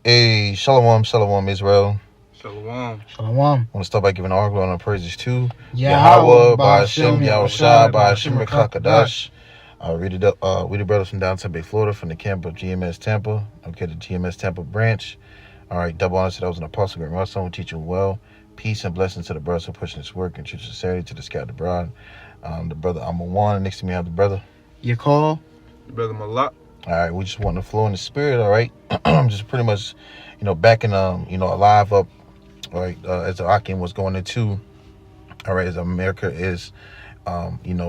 Hey, shalom, Israel. Shalom. Shalom. I want to start by giving all glory and praises to Yahweh, Ba'ashem, Yahushua, Ba'ashem, Rakakadash. We the brothers from down Tampa, Florida, from the camp of GMS Tampa. Okay, the GMS Tampa branch. All right, double honor to those an apostle, great Russell, who teach you well. Peace and blessings to the brothers who pushing this work and true sincerity to the scattered abroad. The brother Amawan, next to me I have the brother Yakol. Brother Malak. All right, we just want to flow in the spirit. All right, just pretty much, backing alive up. All right, as the Akim was going into. All right, as America is,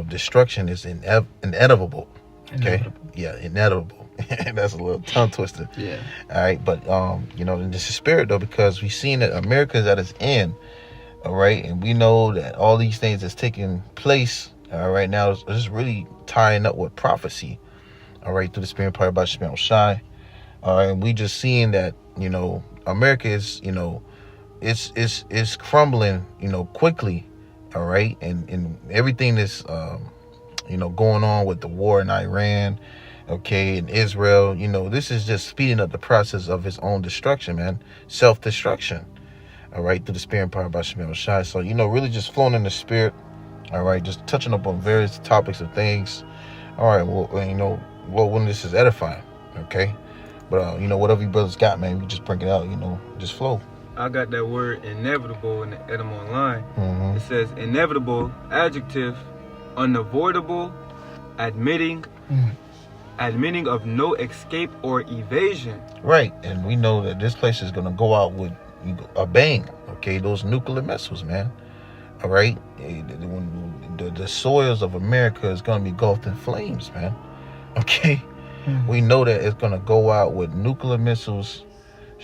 destruction is inevitable. Okay, yeah, inevitable. That's a little tongue twister. Yeah. All right, but in this spirit though, because we've seen that America is at its end. All right, and we know that all these things that's taking place right now is just really tying up with prophecy. All right, through the spirit power by Shemel Shai. All right, and we just seeing that America is it's crumbling quickly. All right, and everything is going on with the war in Iran, okay, in Israel. This is just speeding up the process of its own destruction, man, self-destruction. All right, through the spirit power by Shemel Shai. So really just flowing in the spirit. All right, just touching up on various topics of things. All right, well, when this is edifying, okay? But, whatever you brothers got, man, you just bring it out, just flow. I got that word inevitable in the Edom Online. Mm-hmm. It says inevitable, adjective, unavoidable, admitting of no escape or evasion. Right, and we know that this place is going to go out with a bang, okay? Those nuclear missiles, man. All right? The soils of America is going to be engulfed in flames, man. Okay, we know that it's gonna go out with nuclear missiles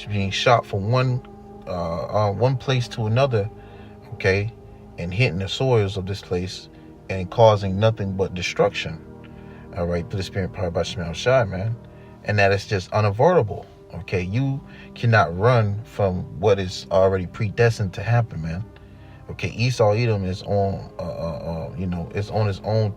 being shot from one place to another, okay, and hitting the soils of this place and causing nothing but destruction. All right, through the spirit power by Shemel Shai, man, and that is just unavoidable. Okay, you cannot run from what is already predestined to happen, man. Okay, Esau Edom is on, it's on his own,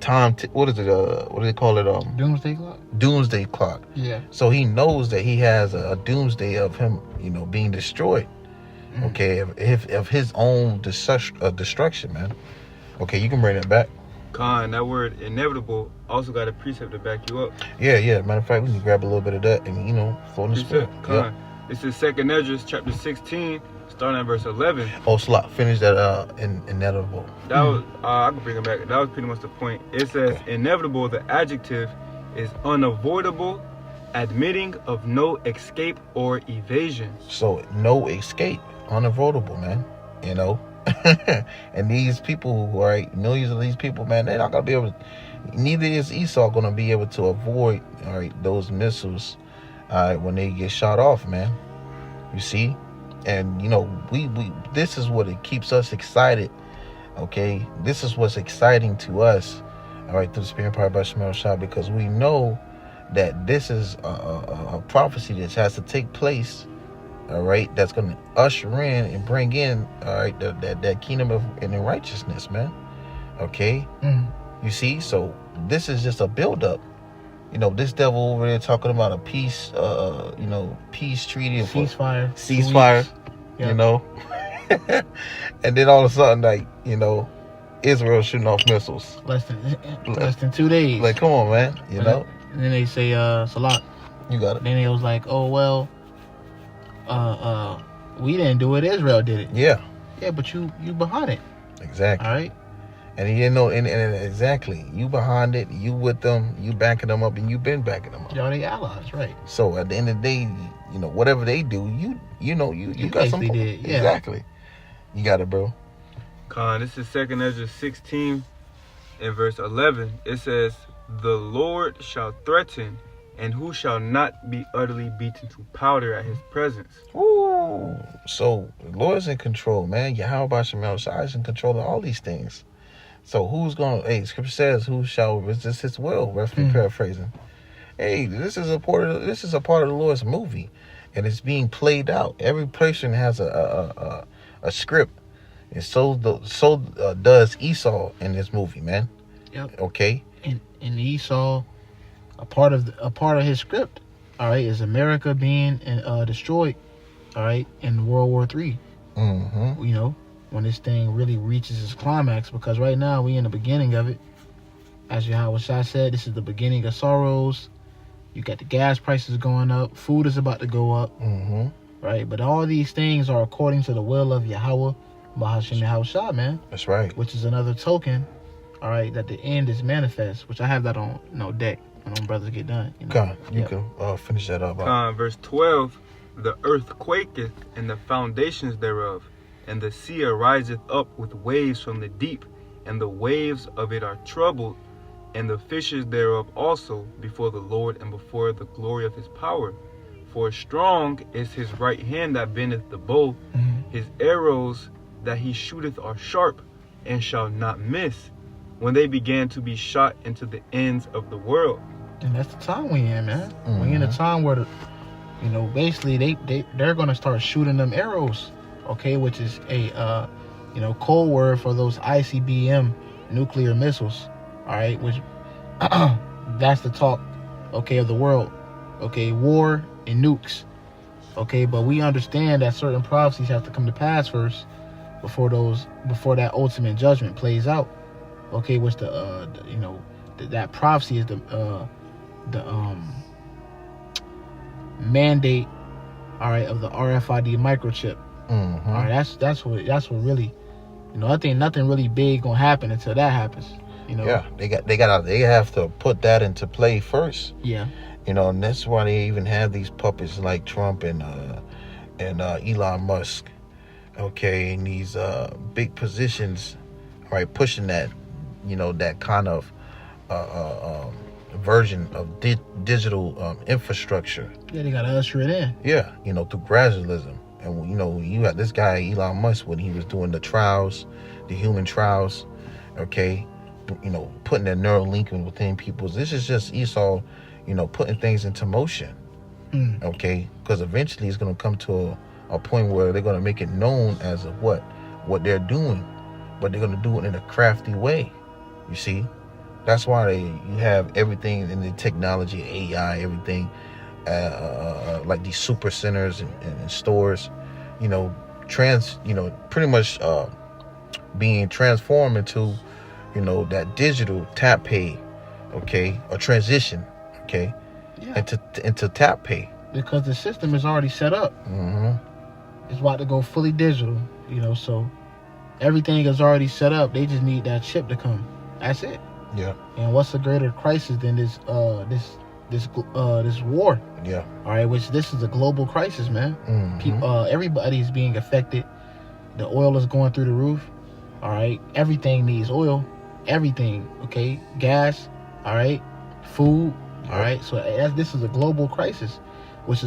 time. What is it? What do they call it? Doomsday clock. Doomsday clock. Yeah. So he knows that he has a doomsday of him, being destroyed. Okay, of his own destruction, man. Okay, you can bring it back. Khan, that word inevitable also got a precept to back you up. Yeah. Matter of fact, we can grab a little bit of that and flow in the spirit. Khan. This is 2nd Esdras chapter 16. Starting at verse 11. Oh, Slot, finish that inevitable. That was, I can bring it back. That was pretty much the point. It says, inevitable, the adjective, is unavoidable, admitting of no escape or evasion. So, no escape, unavoidable, man. And these people, right, millions of these people, man, they're not going to be able to, neither is Esau going to be able to avoid, all right, those missiles, when they get shot off, man. You see? And we this is what it keeps us excited. Okay, this is what's exciting to us. All right, through the spirit power by Shemel Shai, because we know that this is a prophecy that has to take place. All right, that's going to usher in and bring in, all right, that kingdom of and righteousness, man. Okay, You see, so this is just a buildup. This devil over there talking about a peace, peace treaty. Ceasefire, Yeah. And then all of a sudden, Israel shooting off missiles. Less than 2 days. Like, come on, man, And then they say, Salat. You got it. Then it was like, oh, well, we didn't do it. Israel did it. Yeah. Yeah, but you behind it. Exactly. All right. And he didn't know, and exactly, you behind it, you with them, you backing them up, and you've been backing them up. Y'all they allies, right? So at the end of the day, whatever they do, you got some. Did, yeah. Exactly. You got it, bro. Khan, this is 2nd Esdras 16 and verse 11. It says, the Lord shall threaten, and who shall not be utterly beaten to powder at his presence. Ooh. So the Lord's in control, man. Yahweh Shemel Shai is in control of all these things. So who's going to, Scripture says, who shall resist his will? Roughly paraphrasing. Hey, this is a part of the Lord's movie, and it's being played out. Every person has a script, and so does Esau in this movie, man. Yep. Okay. And Esau, a part of his script all right, is America being destroyed, all right, in World War III. Mm-hmm. You know, when this thing really reaches its climax, because right now we in the beginning of it. As Yahweh Shai said, this is the beginning of sorrows. You got the gas prices going up, food is about to go up, Mm-hmm. right? But all these things are according to the will of Yahweh, Bahashim Yahweh Shai, man, That's right. which is another token, all right, that the end is manifest, which I have that on deck when them brothers get done. You know? Con, you Yeah. can finish that up. Verse 12, the earth quaketh, and the foundations thereof, and the sea ariseth up with waves from the deep, and the waves of it are troubled, and the fishes thereof also, before the Lord and before the glory of his power. For strong is his right hand that bendeth the bow, Mhm. his arrows that he shooteth are sharp, and shall not miss, when they began to be shot into the ends of the world. And that's the time we in, man. We in a time where, basically they're gonna start shooting them arrows, okay, which is a code word for those ICBM nuclear missiles, all right, which that's the talk, okay, of the world, okay, war and nukes, okay, but we understand that certain prophecies have to come to pass first before that ultimate judgment plays out, okay, which that prophecy is the mandate, all right, of the RFID microchip. Mm-hmm. All right, that's what really, I think nothing really big gonna happen until that happens. Yeah, they have to put that into play first. Yeah. And that's why they even have these puppets like Trump and Elon Musk, okay, in these big positions, right, pushing that, that kind of version of digital infrastructure. Yeah, they gotta usher it in. Yeah, through gradualism. And you got this guy Elon Musk when he was doing the trials, the human trials, okay, putting that neural link within people. This is just Esau, putting things into motion, okay, because eventually it's going to come to a point where they're going to make it known as of what they're doing, but they're going to do it in a crafty way. You see, that's why you have everything in the technology, AI, everything. Like these super centers and stores, pretty much being transformed into, that digital tap pay, okay, or transition, okay, Yeah. into tap pay. Because the system is already set up. Mm-hmm. It's about to go fully digital, so everything is already set up. They just need that chip to come. That's it. Yeah. And what's a greater crisis than this war? Yeah. All right, which this is a global crisis, man. Mm-hmm. Everybody's being affected. The oil is going through the roof. All right, everything needs oil. Everything, okay, gas. All right, food. All right, so this is a global crisis, which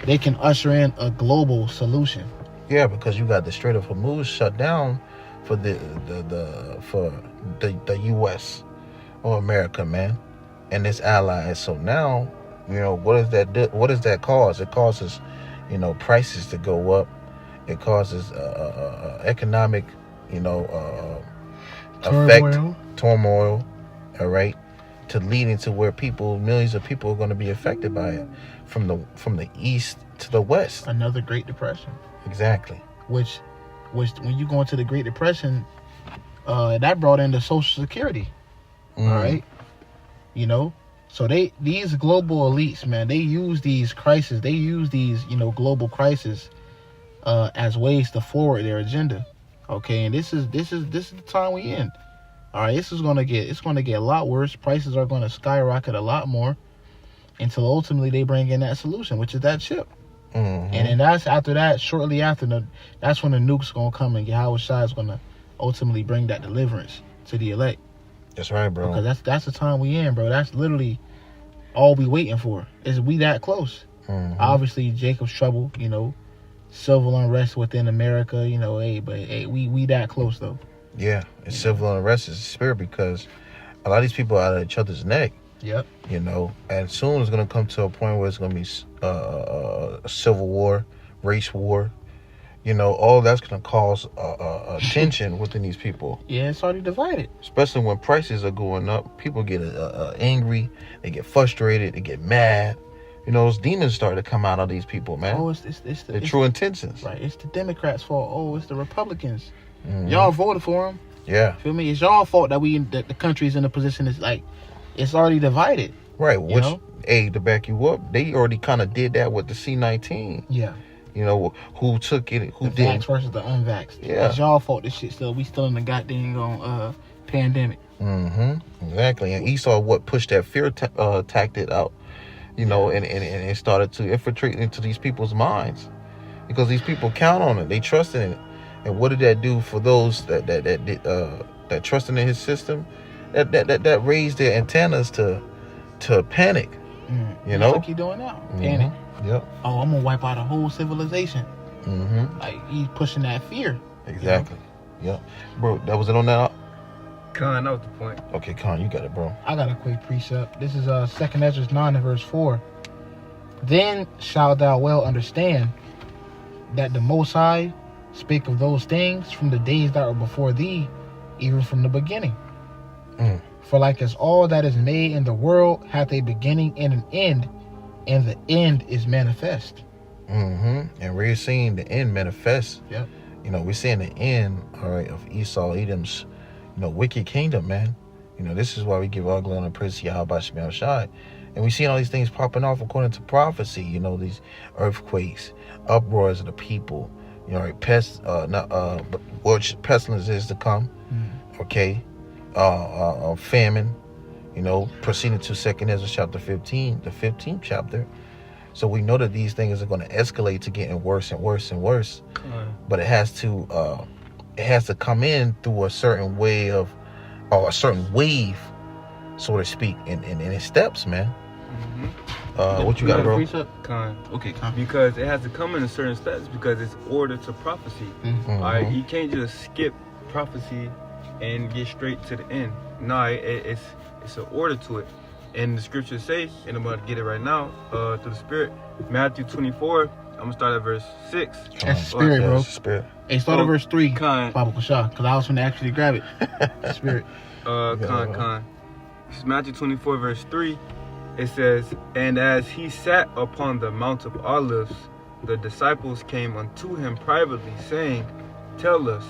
they can usher in a global solution. Yeah, because you got the Strait of Hormuz shut down for the U.S. or America, man, and its allies. So now, what does that do? What does that cause? It causes, prices to go up. It causes economic, effect, turmoil. All right, to lead into where millions of people are going to be affected by it, from the east to the west. Another Great Depression. Exactly. Which when you go into the Great Depression, that brought in the Social Security. All right, so these global elites, man, they use these crises, global crises, as ways to forward their agenda. Okay, and this is the time we in. All right, it's gonna get a lot worse. Prices are gonna skyrocket a lot more until ultimately they bring in that solution, which is that chip. Mm-hmm. And then that's after that, shortly after, that's when the nuke's gonna come and Yahweh Shai is gonna ultimately bring that deliverance to the elect. That's right, bro. Because that's the time we in, bro. That's literally all we waiting for. Is we that close? Mm-hmm. Obviously, Jacob's trouble, civil unrest within America, but we that close though. Yeah, and civil unrest is a spirit because a lot of these people are at each other's neck. Yep. And soon it's gonna come to a point where it's gonna be a civil war, race war. you know, all that's going to cause tension within these people. Yeah, it's already divided. Especially when prices are going up, people get angry, they get frustrated, they get mad. You know, those demons start to come out of these people, man. Oh, it's the true intentions. Right, it's the Democrats' fault. Oh, it's the Republicans. Mhm. Y'all voted for them. Yeah. Feel me? It's y'all fault that that the country's in a position that's like, it's already divided. Right. You Which, know? hey, to back you up, they already kind of did that with the C-19. Yeah. You know, who took it, who The didn't. vax versus the unvaxxed. Yeah. It's y'all fault this shit still. We still in the goddamn pandemic. Exactly. And Esau, what pushed that fear tactic out, you know, and it started to infiltrate into these people's minds because these people count on it. They trust in it. And what did that do for those that trusted in his system? That raised their antennas to panic. You know? What he doing now? Panic. Yep. Oh, I'm gonna wipe out a whole civilization. Like he's pushing that fear. Exactly. Yep. Bro, that was it on that? Con, that was the point. Okay, Con, you got it, bro. I got a quick precept. This is 2nd Ezra 9 and verse 4. Then shalt thou well understand that the Most High spake of those things from the days that were before thee, even from the beginning. For like as all that is made in the world hath a beginning and an end, and the end is manifest. And we're seeing the end manifest. Yep. You know, we're seeing the end, all right, of Esau, Edom's, you know, wicked kingdom, man. You know, this is why we give all glory and praise to Yahweh Shemel Shai. And we see all these things popping off according to prophecy, you know, these earthquakes, uproars of the people, you know, pestilence is to come, okay, famine, you know, proceeding to 2nd Ezra chapter 15, the 15th chapter. So we know that these things are going to escalate to getting worse and worse and worse. But it has to come in through a certain way of, or a certain wave, so to speak, in its steps, man. What you got, bro? Con. Okay, Con. Because it has to come in a certain steps because it's order to prophecy. All right, you can't just skip prophecy and get straight to the end. No, it's an order to it. And the scriptures say, and I'm about to get it right now, through the Spirit, Matthew 24. I'm gonna start at verse 6. That's Spirit, bro. Spirit. Hey, start at verse 3. Con. Baba Kashah, because I was going to actually grab it. Spirit. Con. This is Matthew 24, verse 3. It says, and as he sat upon the Mount of Olives, the disciples came unto him privately, saying, tell us,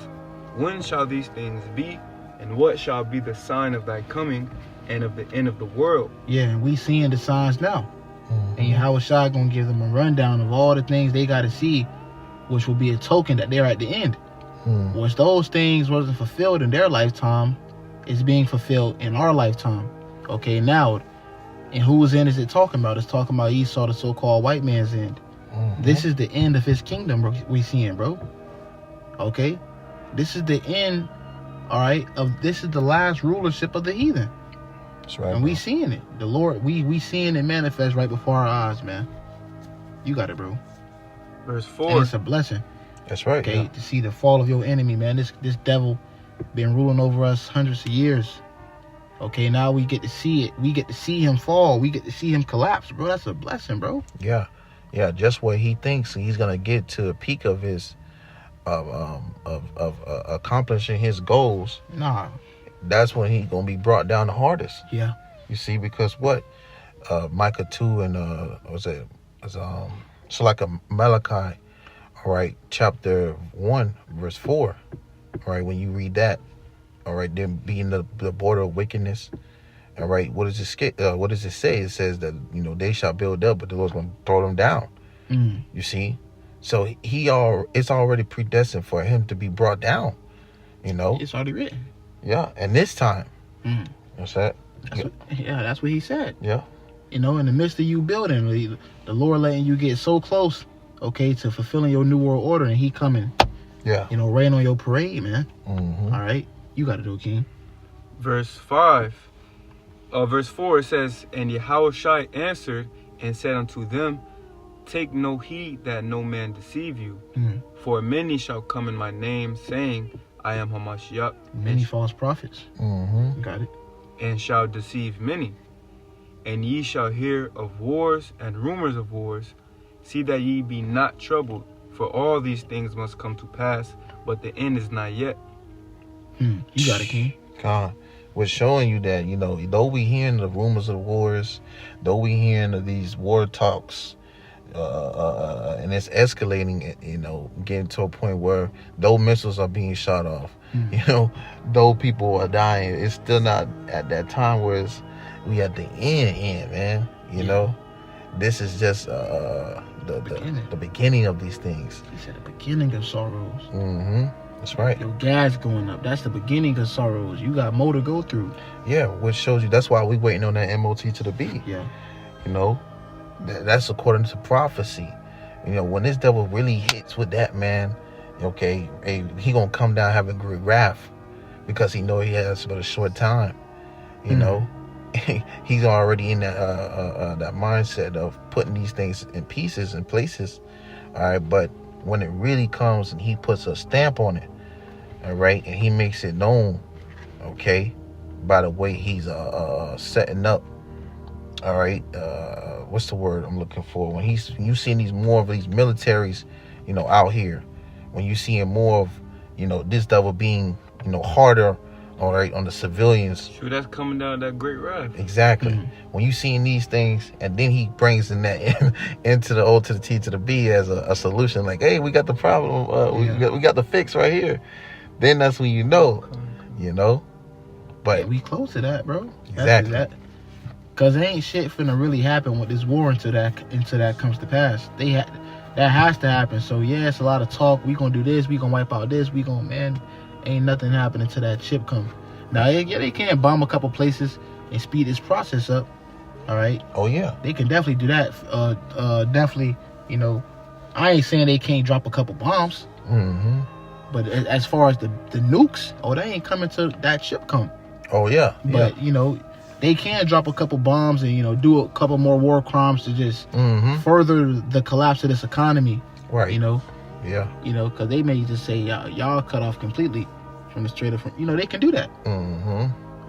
when shall these things be, and what shall be the sign of thy coming and of the end of the world? Yeah, and we seeing the signs now. And Yahweh Shai gonna give them a rundown of all the things they gotta see, which will be a token that they're at the end. Once those things wasn't fulfilled in their lifetime, it's being fulfilled in our lifetime. Okay, now, and whose end is it talking about? It's talking about Esau, the so-called white man's end. This is the end of his kingdom we seeing, bro. Okay? This is the end, all right, this is the last rulership of the heathen. That's right. And we seeing it. The Lord, we seeing it manifest right before our eyes, man. You got it, bro. Verse 4. And it's a blessing. That's right. Okay, to see the fall of your enemy, man. This devil been ruling over us hundreds of years. Okay, now we get to see it. We get to see him fall. We get to see him collapse, bro. That's a blessing, bro. Yeah. Just where he thinks he's gonna get to the peak of his, of accomplishing his goals. Nah. That's when he's gonna be brought down the hardest. Yeah. You see, because what, Micah 2 and so like a Malachi, all right, chapter 1, verse 4. All right, when you read that, all right, then being the border of wickedness. All right, what does it say? It says that, you know, they shall build up, but the Lord's going to throw them down. You see, so it's already predestined for him to be brought down. You know, It's already written. yeah, and this time, what's that? That's what he said. Yeah, You know, in the midst of you building, the Lord letting you get so close, okay, to fulfilling your new world order, and he coming, yeah, you know, rain on your parade, man. Mm-hmm. All right, you got to do it, King. Verse 5. Verse 4, it says, and Yahushua answered and said unto them, take no heed that no man deceive you, for many shall come in my name, saying, I am Hamashiach, Many false prophets. Mm-hmm. Got it. and shall deceive many. And ye shall hear of wars and rumors of wars. See that ye be not troubled, For all these things must come to pass, but the end is not yet. You got it, King. God was showing you that, though we hearing the rumors of wars, though we hearing of these war talks, and it's escalating, getting to a point where though missiles are being shot off, though people are dying, it's still not at that time where we at the end, man. This is just the beginning of these things. He said the beginning of sorrows. That's right. Your gas going up. That's the beginning of sorrows. You got more to go through. Yeah, which shows you that's why we waiting on that MOT to the B. Yeah. That's according to prophecy. When this devil really hits with that, man, he gonna come down having great wrath because he know he has but a short time. He's already in that mindset of putting these things in pieces and places. All right, but when it really comes and he puts a stamp on it, all right, and he makes it known, okay, by the way he's setting up, all right, what's the word I'm looking for? When you seeing these more of these militaries, out here, when you seeing more of, this devil being, harder, all right, on the civilians. Sure, that's coming down that great wrath. Exactly. When you seeing these things, and then he brings in that into the O to the T to the B as a solution, like, hey, we got the problem, we got the fix right here. Then that's when But we close to that, bro. Exactly. Cause there ain't shit finna really happen with this war until that comes to pass. That has to happen. So yeah, it's a lot of talk. We gonna do this. We gonna wipe out this. Ain't nothing happening till that chip come. Now, yeah, they can bomb a couple places and speed this process up. All right. Oh yeah. They can definitely do that. Definitely. I ain't saying they can't drop a couple bombs. But as far as the nukes, they ain't coming till that chip come. Oh yeah. But they can drop a couple bombs and do a couple more war crimes to just further the collapse of this economy. Right. Yeah. Because they may just say y'all cut off completely from the Strait of. They can do that.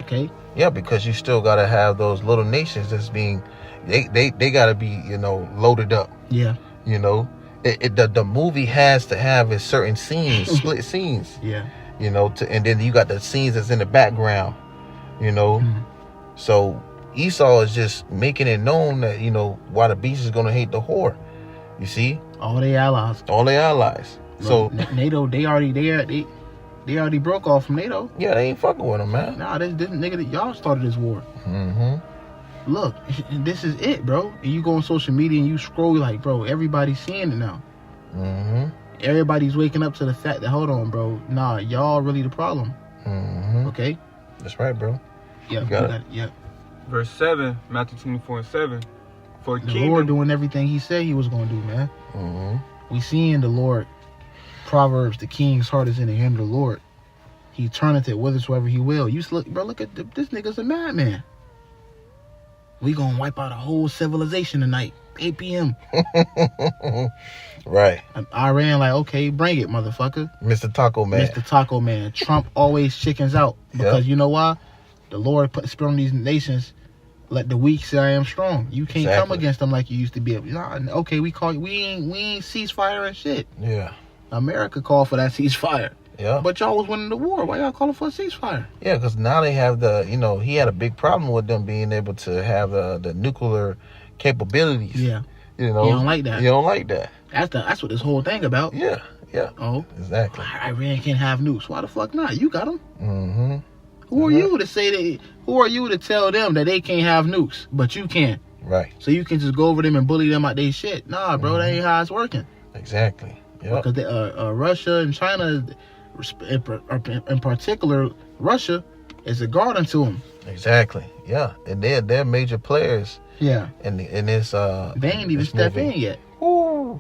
Okay. Yeah, because you still gotta have those little nations that's being, they gotta be loaded up. Yeah. The movie has to have its certain scenes, split scenes. Yeah. And then you got the scenes that's in the background. So Esau is just making it known that why the beast is gonna hate the whore. You see. All their allies. So NATO, they already broke off from NATO. Yeah, they ain't fucking with them, man. Nah, this nigga that y'all started this war. Look, this is it, bro. And you go on social media and you scroll like, bro, everybody's seeing it now. Everybody's waking up to the fact that, hold on, bro. Nah, y'all really the problem. Okay? That's right, bro. Yeah, you got it. Yeah. Verse 7, Matthew 24:7. For the Lord doing everything he said he was going to do, man. We seeing the Lord. Proverbs, the king's heart is in the hand of the Lord. He turneth it whithersoever he will. You look, bro, look at this nigga's a madman. We gonna wipe out a whole civilization tonight. 8 p.m. Right. Iran like, okay, bring it, motherfucker. Mr. Taco Man. Mr. Taco Man. Trump always chickens out. Because you know why? The Lord put spirit on these nations. Let the weak say I am strong. You can't come against them like you used to be able. Nah, okay, we ain't ceasefire and shit. Yeah. America called for that ceasefire. Yeah. But y'all was winning the war. Why y'all calling for a ceasefire? Yeah, because now they have he had a big problem with them being able to have the nuclear capabilities. Yeah. You don't like that. You don't like that. That's what this whole thing about. Yeah. Yeah. Oh. Exactly. Iran can't have nukes. Why the fuck not? You got them. Who are you to say that? Who are you to tell them that they can't have nukes, but you can? Right. So you can just go over them and bully them out their shit. Nah, bro, that ain't how it's working. Exactly. Yeah. Because Russia and China, in particular, Russia is a guard unto them. Exactly. Yeah, and they're major players. Yeah. In this they ain't even step in yet. Ooh.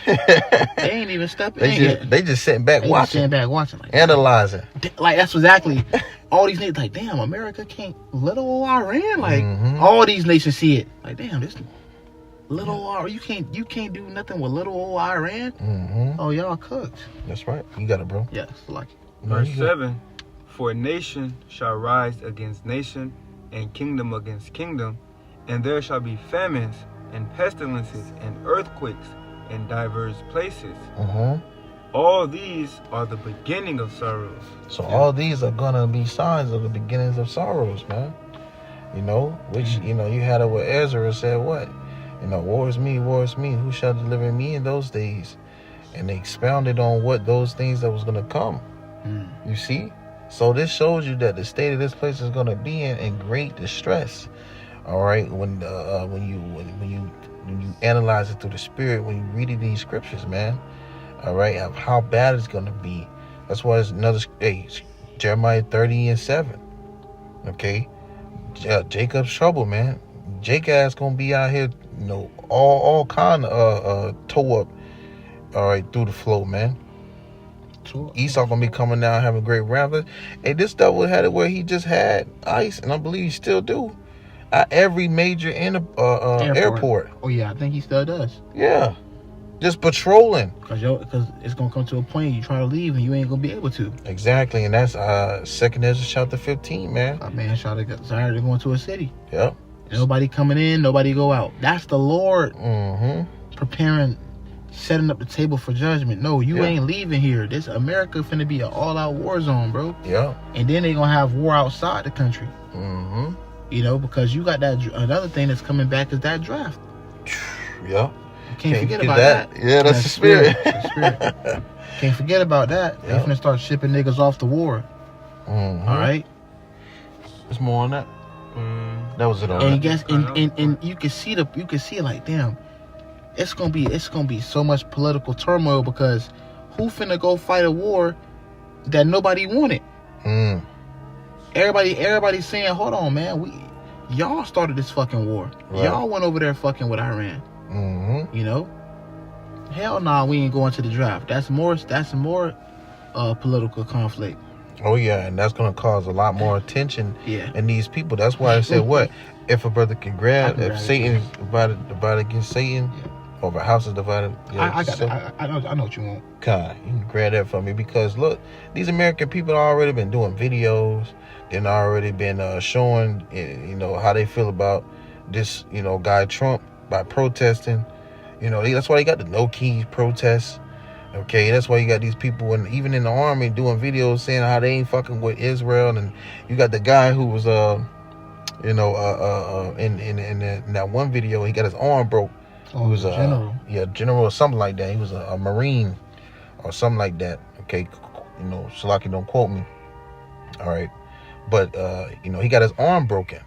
They ain't even stepping in yet. They just sitting back watching. Like, analyzing. Like that's exactly. All these niggas like, damn, America can't. Little old Iran, like all these nations see it. Like, damn, this little old you can't do nothing with little old Iran. Oh, y'all cooked. That's right. You got it, bro. Yes, like it. Verse 7. For nation shall rise against nation, and kingdom against kingdom, and there shall be famines, and pestilences, and earthquakes, in diverse places. Mm-hmm. All these are the beginning of sorrows. So all these are gonna be signs of the beginnings of sorrows, man. You know, which you know you had it with Ezra said what? You know, war is me, who shall deliver me in those days? And they expounded on what those things that was gonna come. You see? So this shows you that the state of this place is gonna be in great distress. All right, when you analyze it through the spirit, when you read these scriptures, man. All right, of how bad it's gonna be. That's why it's another Jeremiah 30:7. Okay, Jacob's trouble, man. Jacob's gonna be out here, you know, all kind of toe up. All right, through the flow, man. Esau gonna be coming down having great rampant. Hey, this devil had it where he just had ice, and I believe he still do at every major airport. Oh yeah, I think he still does. Yeah. Just patrolling. Because it's going to come to a point you try to leave and you ain't going to be able to. Exactly. And that's 2nd Ezra chapter 15, man. A man tired of going to a city. Yep. Nobody coming in, nobody go out. That's the Lord preparing, setting up the table for judgment. No, you ain't leaving here. This America finna be an all-out war zone, bro. Yeah. And then they going to have war outside the country. You know, because you got that, another thing that's coming back is that draft. Yeah. Can't forget about that. Yeah, that's the spirit. Can't forget about that. They finna start shipping niggas off the war. All right. There's more on that. That was it. And you can see it like, damn, it's gonna be so much political turmoil because who finna go fight a war that nobody wanted? Everybody's saying, hold on, man, y'all started this fucking war. Right. Y'all went over there fucking with Iran. You know, hell nah, we ain't going to the draft. That's more political conflict. Oh yeah, and that's gonna cause a lot more attention in these people. That's why I said what if a brother can grab, if Satan is divided against Satan, or if a house is divided. I know what you want. God, you can grab that from me because look, these American people already been doing videos. They've already been showing, you know, how they feel about this, you know, guy Trump. By protesting, you know, that's why you got the no-key protests. Okay, that's why you got these people, and even in the army, doing videos saying how they ain't fucking with Israel. And you got the guy who was, in that one video, he got his arm broke. Oh, he was a general. General or something like that. He was a Marine or something like that. Okay, you know, Shalaki, don't quote me. All right, but you know, he got his arm broken.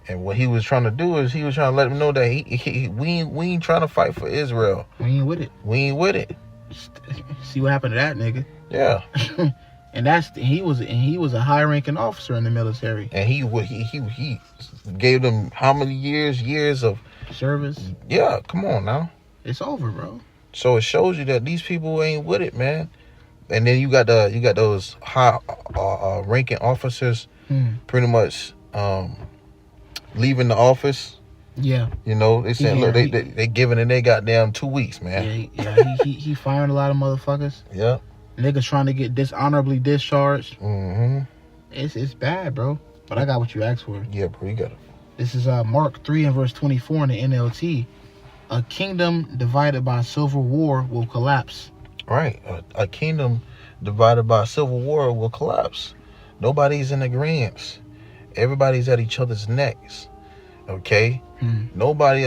And what he was trying to do is he was trying to let him know that we ain't trying to fight for Israel. We ain't with it. See what happened to that nigga? Yeah. And he was a high-ranking officer in the military. And he gave them how many years of service? Yeah, come on now. It's over, bro. So it shows you that these people ain't with it, man. And then you got those high ranking officers pretty much leaving the office. Yeah. You know, they saying, look, they giving it their goddamn 2 weeks, man. Yeah, he firing a lot of motherfuckers. Yeah. Niggas trying to get dishonorably discharged. It's bad, bro. But I got what you asked for. Yeah, bro, you got it. This is Mark 3 and verse 24 in the NLT. A kingdom divided by civil war will collapse. Right. A kingdom divided by civil war will collapse. Nobody's in agreement. Everybody's at each other's necks. Okay? Nobody.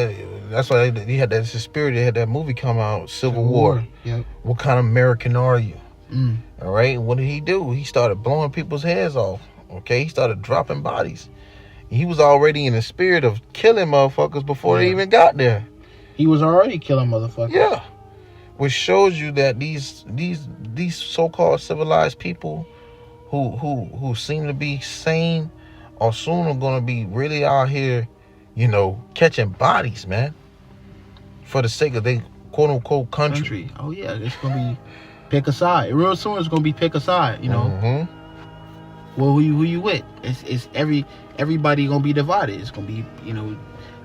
That's why they had that spirit. They had that movie come out, Civil War. Yep. What kind of American are you? All right? What did he do? He started blowing people's heads off. Okay? He started dropping bodies. He was already in the spirit of killing motherfuckers before they even got there. He was already killing motherfuckers. Yeah. Which shows you that these so-called civilized people who seem to be sane are soon going to be really out here, you know, catching bodies, man. For the sake of their quote-unquote country. Oh, yeah. It's going to be pick a side. Real soon it's going to be pick a side, you know. Well, who you with? It's everybody going to be divided. It's going to be, you know,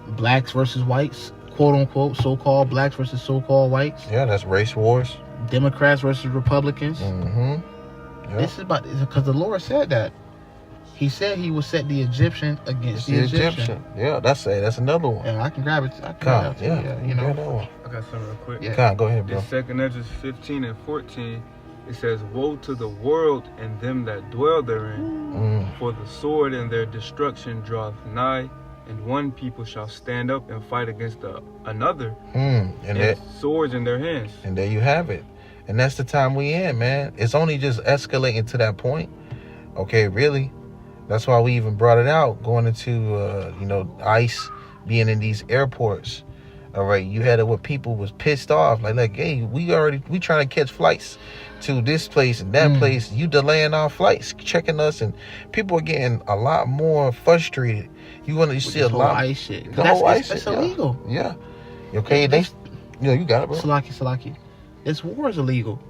blacks versus whites, quote-unquote, so-called blacks versus so-called whites. Yeah, that's race wars. Democrats versus Republicans. Yep. This is about, because the Lord said that. He said he would set the Egyptian against The Egyptian. Yeah, that's another one. And I can grab it. I can Con, grab it. yeah, You grab know. that one. I got something real quick. Yeah. Con, go ahead, bro. In 2 Ezra 15 and 14, it says, "Woe to the world and them that dwell therein, Mm, for the sword and their destruction draweth nigh, and one people shall stand up and fight against another, and and swords in their hands." And there you have it. And that's the time we in, man. It's only just escalating to that point. Okay, really. That's why we even brought it out, going into, ICE being in these airports. All right, you had it where people was pissed off. Like, hey, we trying to catch flights to this place and that place. You delaying our flights, checking us. And people are getting a lot more frustrated. You see a lot. ICE shit. The whole ICE That's shit, illegal. Yeah. Okay, you got it, bro. Salaki. This war is illegal.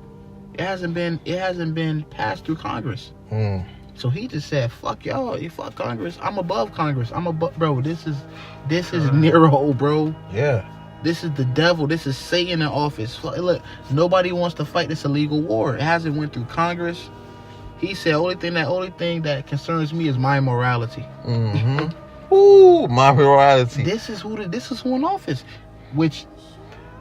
It hasn't been passed through Congress. Mm. So he just said, "Fuck y'all, you fuck Congress. I'm above Congress. Bro. This is Nero, bro. Yeah. This is the devil. This is Satan in office. Look, nobody wants to fight this illegal war. It hasn't went through Congress." He said, only thing that concerns me is my morality." Mm-hmm. Ooh, my morality. This is who in office. Which,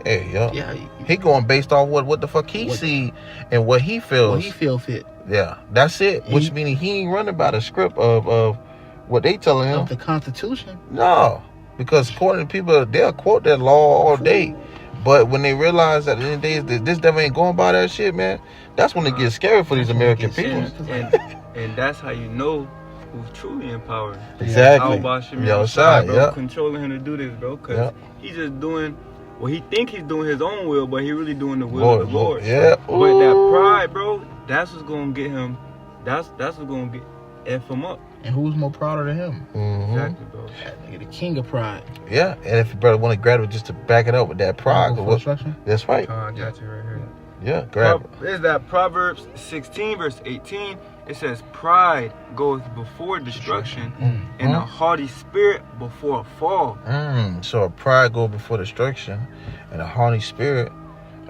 Hey, yo. yeah, He going based off what the fuck he see and what he feels. well, he feel fit. Yeah, that's it. Which meaning he ain't running by the script of what they telling him. Of the Constitution. No, because according to people, they'll quote that law all day. But when they realize that at the end of the day, this devil ain't going by that shit, man, that's when it gets scary for these American people. And that's how you know who's truly in power. Exactly. Al Bashir Yo, outside, bro, yeah. controlling him to do this, bro, because Yeah. he's just doing. Well, he think he's doing his own will, but he really doing the will of the Lord. Yeah. But that pride, bro, that's what's gonna get him. That's what's gonna F him up. And who's more prouder than him? Mm-hmm. Exactly, bro. That nigga, the king of pride. Yeah, and if your brother want to grab it just to back it up with that pride, Full instruction? that's right. I got you right here. Yeah, grab it. Is that Proverbs 16 verse 18? It says, "Pride goeth before destruction, and a haughty spirit before a fall." So a pride go before destruction, and a haughty spirit,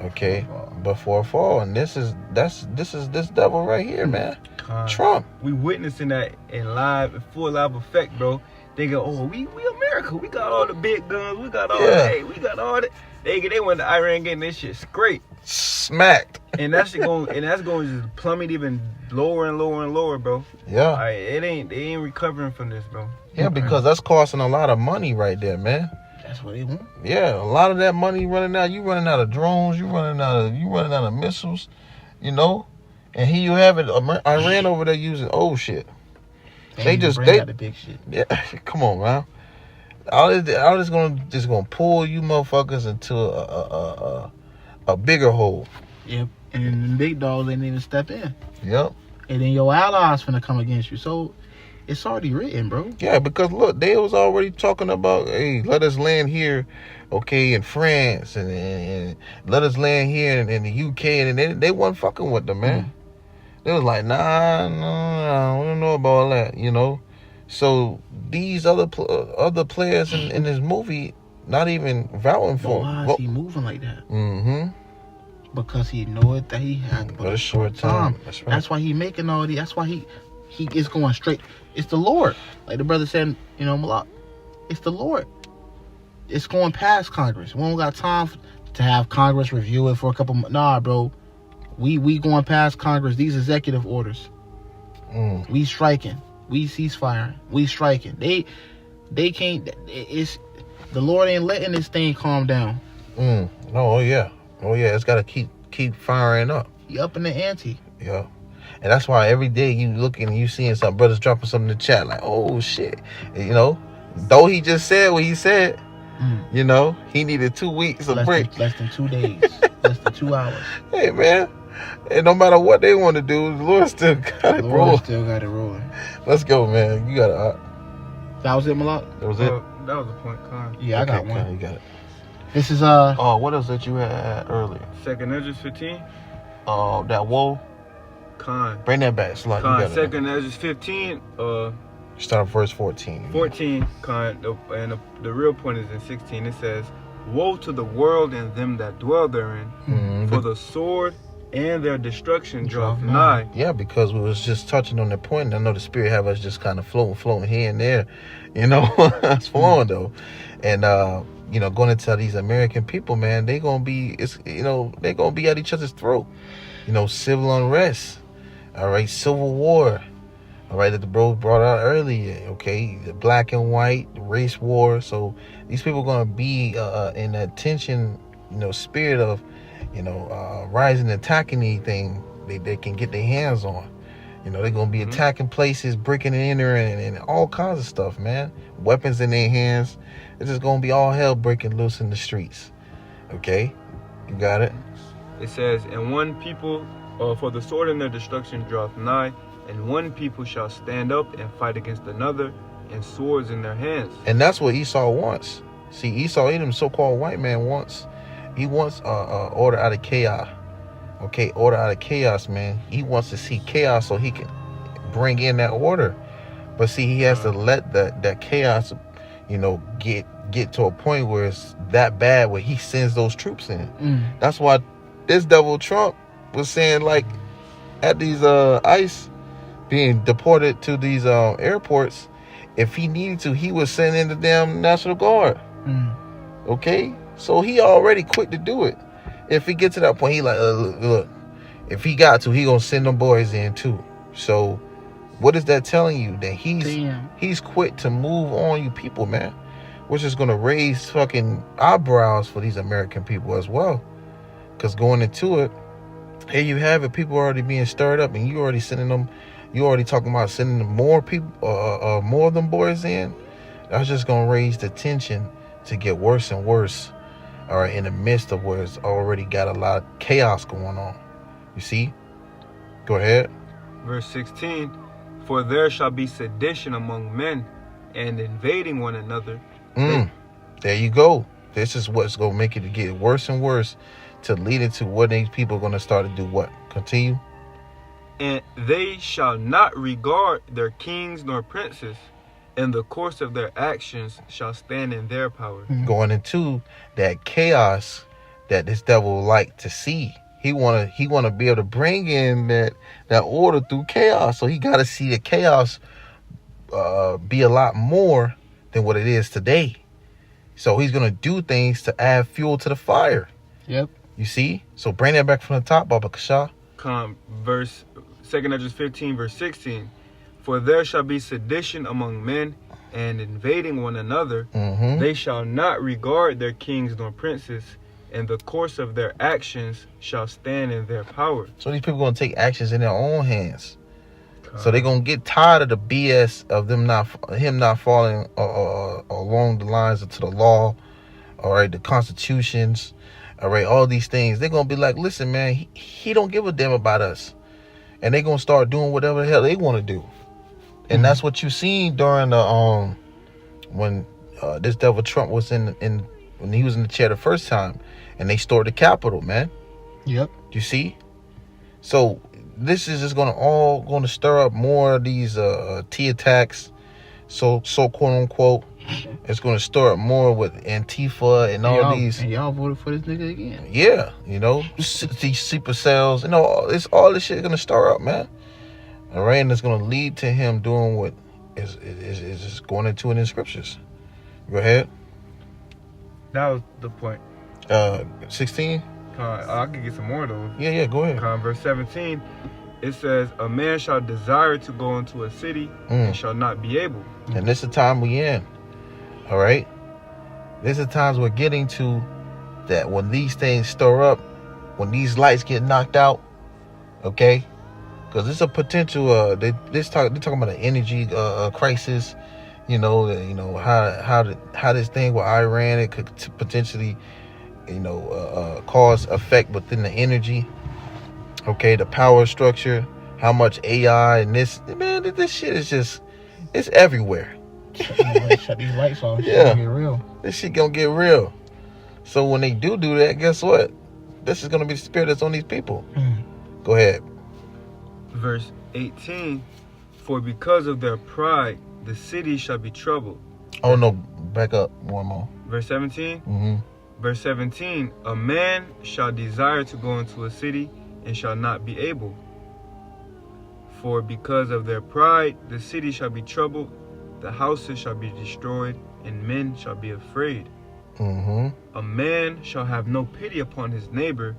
okay, before a fall. And this is this devil right here, man. Trump. We witnessing that in full live effect, bro. They go, "Oh, we America. We got all the big guns. We got all that. We got all that." They went to Iran getting this shit scraped, smacked, and that's going to just plummet even lower and lower and lower, bro. Yeah. They ain't recovering from this, bro. Yeah, because that's costing a lot of money right there, man. That's what they want. Yeah, a lot of that money running out. You running out of drones. You running out of missiles. You know, and here you have it. Iran over there using old shit. They got the big shit. Yeah, come on, man. All this gonna pull you motherfuckers into a bigger hole. Yep. And then the big dogs ain't even step in. Yep. And then your allies finna come against you. So it's already written, bro. Yeah, because look, they was already talking about, hey, let us land here, okay, in France, and let us land here in the UK, and they wasn't fucking with them, man. They was like, nah, we don't know about all that, you know. So these other players in this movie not even vouching for Why him. is he moving like that? Mm-hmm. Because he know it that he had But a short time. That's right. That's why he making all these. That's why he is going straight. It's the Lord, like the brother said. You know, Malak. It's the Lord. It's going past Congress. We don't got time to have Congress review it for a couple. Nah, bro. We going past Congress. These executive orders. We striking. We ceasefire. We striking. They can't. It's the Lord ain't letting this thing calm down. Oh yeah. It's got to keep firing up. He up in the ante. Yeah. And that's why every day you looking and you seeing some brothers dropping something in the chat like, oh shit, you know. Though he just said what he said, you know, he needed 2 weeks of break. Less than 2 days. Less than 2 hours. Hey man, and no matter what they want to do, the Lord still got it rolling. Still got it rolling. Let's go, man. You got it. That was it, Malak? That was it. That was a point, Con. Yeah, Okay, I got one. You got it. This is Oh, what else that you had earlier? 2 Ezra 15. That woe. Con. Bring that back, Slot. Con. 2 Ezra 15. Start at verse 14. 14. Con. And the real point is in 16. It says, "Woe to the world and them that dwell therein, for the sword and their destruction draweth Draweth nigh. Yeah, because we was just touching on that point. And I know the Spirit have us just kind of floating here and there. You know, it's flowing though. And, you know, going into these American people, man, they're going to be at each other's throat. You know, civil unrest. All right, civil war. All right, that the bro brought out earlier. Okay, the black and white, the race war. So these people are going to be in that tension, you know, spirit of, you know, rising, attacking anything they can get their hands on. You know, they're going to be attacking places, breaking and entering, and all kinds of stuff, man. Weapons in their hands. It's just going to be all hell breaking loose in the streets. Okay? You got it? It says, and one people, for the sword and their destruction draweth nigh, and one people shall stand up and fight against another, and swords in their hands. And that's what Esau wants. See, Esau, Edom, so-called white man, wants order out of chaos. Okay, order out of chaos, man. He wants to see chaos so he can bring in that order. But see, he has to let that chaos, you know, get to a point where it's that bad where he sends those troops in. That's why this devil Trump was saying, like, at these ICE being deported to these airports, if he needed to, he would send in the damn National Guard. Okay? So he already quick to do it. If he gets to that point, he like, look, if he got to, he gonna send them boys in too. So what is that telling you? That he's quick to move on you people, man. Which is gonna raise fucking eyebrows for these American people as well. Because going into it, here you have it, people already being stirred up, and you already talking about sending more people, more of them boys in. That's just gonna raise the tension to get worse and worse. All right, in the midst of where it's already got a lot of chaos going on. You see? Go ahead. Verse 16, for there shall be sedition among men, and invading one another. There you go. This is what's going to make it get worse and worse to lead into what these people are going to start to do what? Continue. And they shall not regard their kings nor princes, and the course of their actions shall stand in their power. Going into that chaos that this devil like to see. He wanna be able to bring in that order through chaos. So he got to see the chaos be a lot more than what it is today. So he's gonna do things to add fuel to the fire. Yep. You see? So bring that back from the top, Baba Kasha. Verse 2 Esdras 15, verse 16. For there shall be sedition among men, and invading one another. They shall not regard their kings nor princes, and the course of their actions shall stand in their power. So these people going to take actions in their own hands. So they're going to get tired of the BS of him not following along the lines of to the law, all right, the constitutions, all right, all these things. They're going to be like, listen, man, he don't give a damn about us. And they're going to start doing whatever the hell they want to do. And that's what you seen during the when this devil Trump was in when he was in the chair the first time, and they stormed the Capitol, man. Yep. You see? So this is just going to stir up more of these T attacks, so quote unquote. It's going to stir up more with Antifa and all these. And y'all voted for this nigga again. Yeah, you know, these super cells, you know, all this shit going to stir up, man. All right, and it's going to lead to him doing what is just going into it in scriptures. Go ahead. That was the point. 16. I could get some more though. Yeah, go ahead. Verse 17, it says, a man shall desire to go into a city and shall not be able. And this is the time we in. All right. This is the times we're getting to, that when these things stir up, when these lights get knocked out, okay. Because it's a potential. They're talking about an energy crisis. You know how this thing with Iran, it could potentially, cause effect within the energy. Okay, the power structure, how much AI and this shit is just, it's everywhere. Shut these lights off. Yeah, get real. This shit gonna get real. So when they do that, guess what? This is gonna be the spirit that's on these people. Go ahead. Verse 18, for because of their pride, the city shall be troubled. Oh no, back up one more. Verse 17. Verse 17, a man shall desire to go into a city and shall not be able. For because of their pride, the city shall be troubled, the houses shall be destroyed, and men shall be afraid. A man shall have no pity upon his neighbor,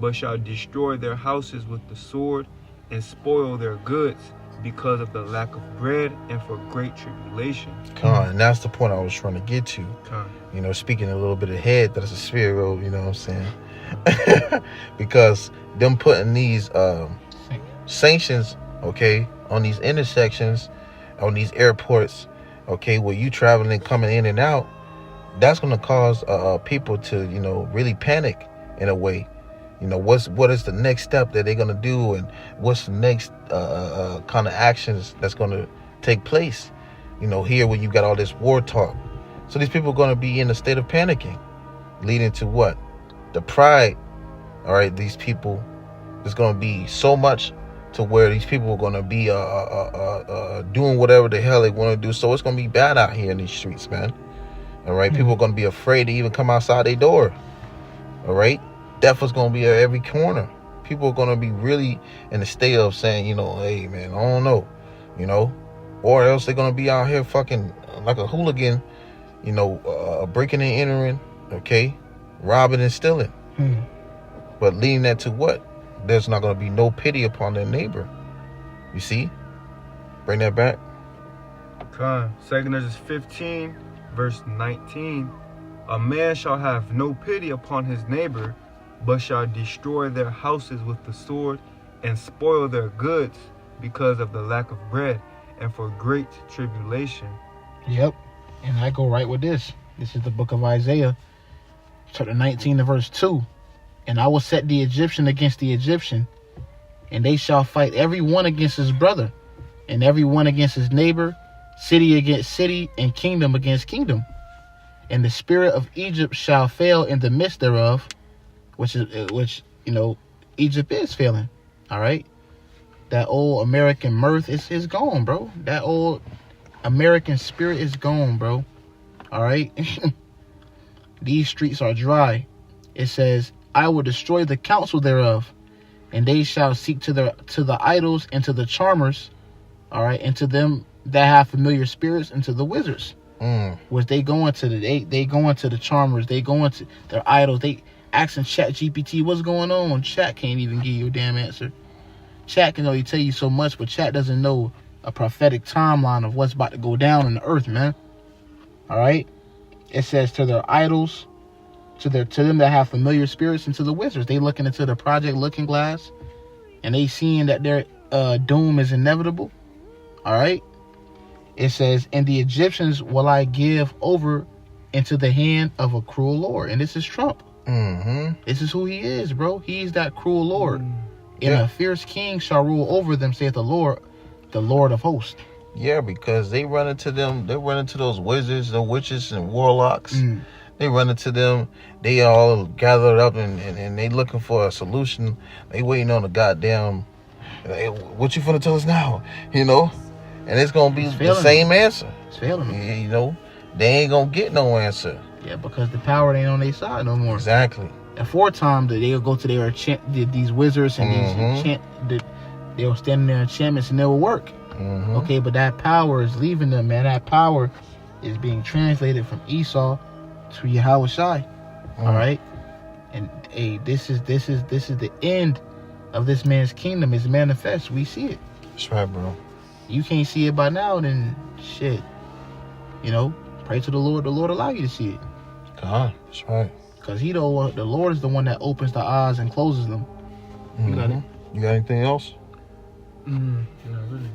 but shall destroy their houses with the sword, and spoil their goods, because of the lack of bread and for great tribulation. And that's the point I was trying to get to. Con. Speaking a little bit ahead, that's a spirit road, you know what I'm saying? Because them putting these sanctions, okay, on these intersections, on these airports, okay, where you traveling, coming in and out, that's going to cause people to, really panic in a way. What is the next step that they're going to do, and what's the next kind of actions that's going to take place, here when you got all this war talk. So these people are going to be in a state of panicking, leading to what? The pride, all right, these people, is going to be so much to where these people are going to be doing whatever the hell they want to do. So it's going to be bad out here in these streets, man. All right, people are going to be afraid to even come outside their door. All right, death is going to be at every corner. People are going to be really in the state of saying, hey, man, I don't know, or else they're going to be out here fucking like a hooligan, breaking and entering, okay, robbing and stealing. But leading that to what? There's not going to be no pity upon their neighbor. You see? Bring that back. Con. 2 Ezra 15, verse 19. A man shall have no pity upon his neighbor, but shall destroy their houses with the sword, and spoil their goods, because of the lack of bread, and for great tribulation. Yep. And I go right with this. This is the book of Isaiah, chapter 19 and verse 2. And I will set the Egyptian against the Egyptian, and they shall fight every one against his brother, and every one against his neighbor, city against city, and kingdom against kingdom. And the spirit of Egypt shall fail in the midst thereof, which Egypt is failing. All right, that old American mirth is gone, bro. That old American spirit is gone, bro. All right, these streets are dry. It says, I will destroy the counsel thereof, and they shall seek to the idols and to the charmers, all right, and to them that have familiar spirits, and to the wizards. Which they go into the charmers, they go into their idols, they asking Chat GPT what's going on. Chat can't even give you a damn answer. Chat can only tell you so much, but Chat doesn't know a prophetic timeline of what's about to go down in the earth, man. All right, it says to their idols, to them that have familiar spirits, and to the wizards. They looking into the Project Looking Glass, and they seeing that their doom is inevitable. All right. It says, and the Egyptians will I give over into the hand of a cruel Lord. And this is Trump. This is who he is, bro. He's that cruel Lord. And a fierce king shall rule over them, saith the Lord of hosts. Yeah, because they run into those wizards, the witches and warlocks. They run into them. They all gathered up and they looking for a solution. They waiting on the goddamn, hey, what you finna tell us now? And it's going to be the same answer. It's failing them. They ain't going to get no answer. Yeah, because the power ain't on their side no more. Exactly. Aforetime, they'll go to their these wizards and they'll stand in their enchantments and they'll work. Okay, but that power is leaving them, man. That power is being translated from Esau to Yahweh Shai. All right? And hey, this is the end of this man's kingdom. It's manifest. We see it. That's right, bro. You can't see it by now, then shit. Pray to the Lord. The Lord allow you to see it. That's right. Because the Lord is the one that opens the eyes and closes them. You got it? You got anything else? Not really.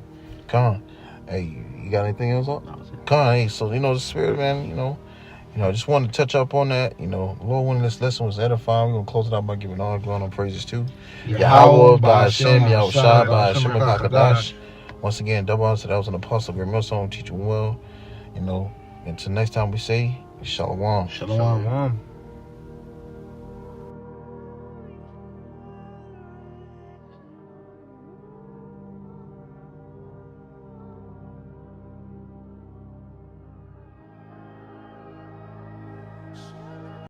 Hey, you got anything else on? Hey, so the spirit, man, I just wanted to touch up on that. Lord, when this lesson was edifying, we're going to close it out by giving all glory and praises to Yahweh, by Hashem, Yahweh Shai, by Hashem HaKadosh. Once again, double honor to that was an apostle, great millstone, teach you well. Until next time we say, Shalom. Shalom.